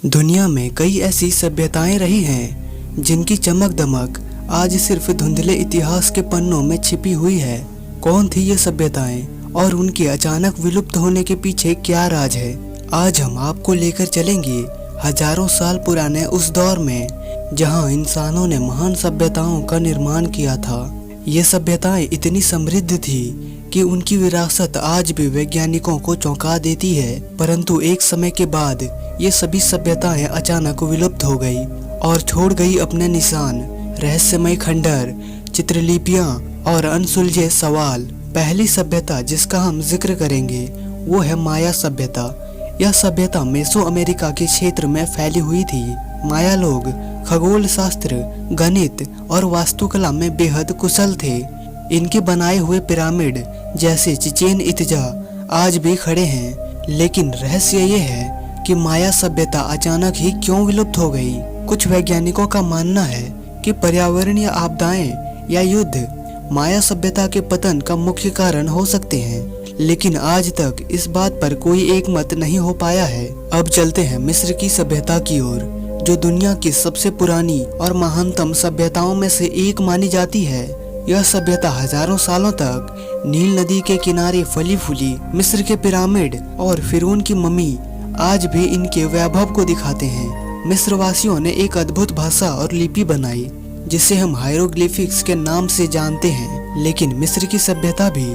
दुनिया में कई ऐसी सभ्यताएं रही हैं जिनकी चमक दमक आज सिर्फ धुंधले इतिहास के पन्नों में छिपी हुई है। कौन थी ये सभ्यताएं और उनके अचानक विलुप्त होने के पीछे क्या राज है? आज हम आपको लेकर चलेंगे हजारों साल पुराने उस दौर में जहां इंसानों ने महान सभ्यताओं का निर्माण किया था। ये सभ्यताएं इतनी समृद्ध थी कि उनकी विरासत आज भी वैज्ञानिकों को चौंका देती है। परंतु एक समय के बाद ये सभी सभ्यताएं अचानक विलुप्त हो गई और छोड़ गई अपने निशान, रहस्यमय खंडर, चित्रलिपियां और अनसुलझे सवाल। पहली सभ्यता जिसका हम जिक्र करेंगे वो है माया सभ्यता। यह सभ्यता मेसो अमेरिका के क्षेत्र में फैली हुई थी। माया लोग खगोल शास्त्र, गणित और वास्तुकला में बेहद कुशल थे। इनके बनाए हुए पिरामिड जैसे चिचेन इत्जा आज भी खड़े हैं। लेकिन रहस्य ये है कि माया सभ्यता अचानक ही क्यों विलुप्त हो गई। कुछ वैज्ञानिकों का मानना है कि पर्यावरणीय आपदाएं या युद्ध माया सभ्यता के पतन का मुख्य कारण हो सकते हैं, लेकिन आज तक इस बात पर कोई एक मत नहीं हो पाया है। अब चलते हैं मिस्र की सभ्यता की ओर, जो दुनिया की सबसे पुरानी और महानतम सभ्यताओं में से एक मानी जाती है। यह सभ्यता हजारों सालों तक नील नदी के किनारे फली फूली। मिस्र के पिरामिड और फिरौन की मम्मी आज भी इनके वैभव को दिखाते हैं। मिस्र वासियों ने एक अद्भुत भाषा और लिपि बनाई जिसे हम हायरोग्लिफिक्स के नाम से जानते हैं। लेकिन मिस्र की सभ्यता भी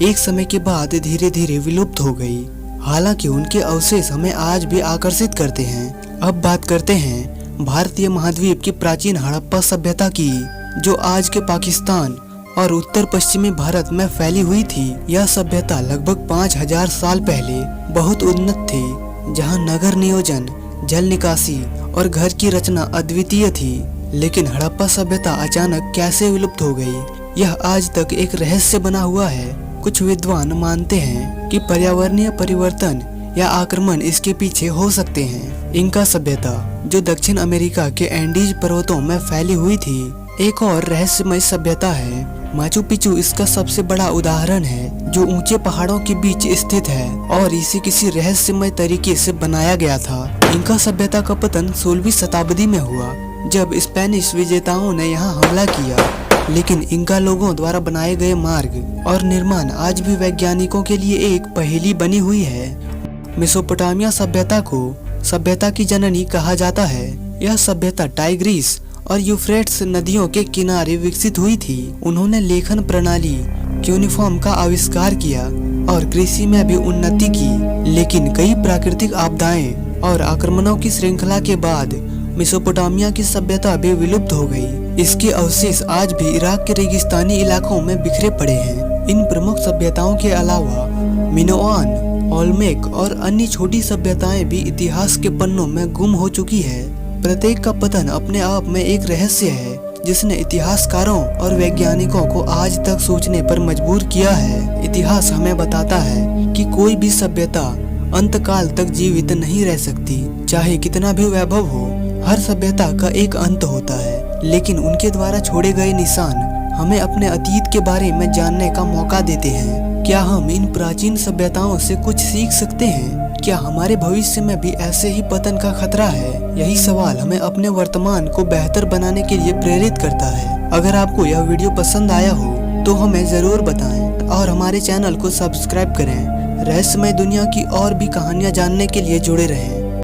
एक समय के बाद धीरे धीरे विलुप्त हो गई। हालांकि उनके अवशेष हमें आज भी आकर्षित करते हैं। अब बात करते हैं भारतीय महाद्वीप की प्राचीन हड़प्पा सभ्यता की, जो आज के पाकिस्तान और उत्तर पश्चिमी भारत में फैली हुई थी। यह सभ्यता लगभग 5000 साल पहले बहुत उन्नत थी, जहां नगर नियोजन, जल निकासी और घर की रचना अद्वितीय थी। लेकिन हड़प्पा सभ्यता अचानक कैसे विलुप्त हो गई, यह आज तक एक रहस्य बना हुआ है। कुछ विद्वान मानते हैं कि पर्यावरणीय परिवर्तन या आक्रमण इसके पीछे हो सकते हैं। इंका सभ्यता, जो दक्षिण अमेरिका के एंडीज पर्वतों में फैली हुई थी, एक और रहस्यमय सभ्यता है। माचू पिचू इसका सबसे बड़ा उदाहरण है, जो ऊंचे पहाड़ों के बीच स्थित है और इसे किसी रहस्यमय तरीके से बनाया गया था। इंका सभ्यता का पतन 16वीं शताब्दी में हुआ, जब स्पेनिश विजेताओं ने यहाँ हमला किया। लेकिन इंका लोगों द्वारा बनाए गए मार्ग और निर्माण आज भी वैज्ञानिकों के लिए एक पहेली बनी हुई है। मेसोपोटामिया सभ्यता को सभ्यता की जननी कहा जाता है। यह सभ्यता टाइग्रीस और यूफ्रेट्स नदियों के किनारे विकसित हुई थी। उन्होंने लेखन प्रणाली, क्यूनिफॉर्म का आविष्कार किया और कृषि में भी उन्नति की। लेकिन कई प्राकृतिक आपदाएं और आक्रमणों की श्रृंखला के बाद मेसोपोटामिया की सभ्यता भी विलुप्त हो गई। इसके अवशेष आज भी इराक के रेगिस्तानी इलाकों में बिखरे पड़े हैं। इन प्रमुख सभ्यताओं के अलावा मिनोआन, ओल्मेक और अन्य छोटी सभ्यताएं भी इतिहास के पन्नों में गुम हो चुकी है। प्रत्येक का पतन अपने आप में एक रहस्य है, जिसने इतिहासकारों और वैज्ञानिकों को आज तक सोचने पर मजबूर किया है। इतिहास हमें बताता है कि कोई भी सभ्यता अंतकाल तक जीवित नहीं रह सकती, चाहे कितना भी वैभव हो। हर सभ्यता का एक अंत होता है, लेकिन उनके द्वारा छोड़े गए निशान हमें अपने अतीत के बारे में जानने का मौका देते हैं। क्या हम इन प्राचीन सभ्यताओं से कुछ सीख सकते हैं? क्या हमारे भविष्य में भी ऐसे ही पतन का खतरा है? यही सवाल हमें अपने वर्तमान को बेहतर बनाने के लिए प्रेरित करता है। अगर आपको यह वीडियो पसंद आया हो तो हमें जरूर बताएं और हमारे चैनल को सब्सक्राइब करें। रहस्यमय दुनिया की और भी कहानियां जानने के लिए जुड़े रहें।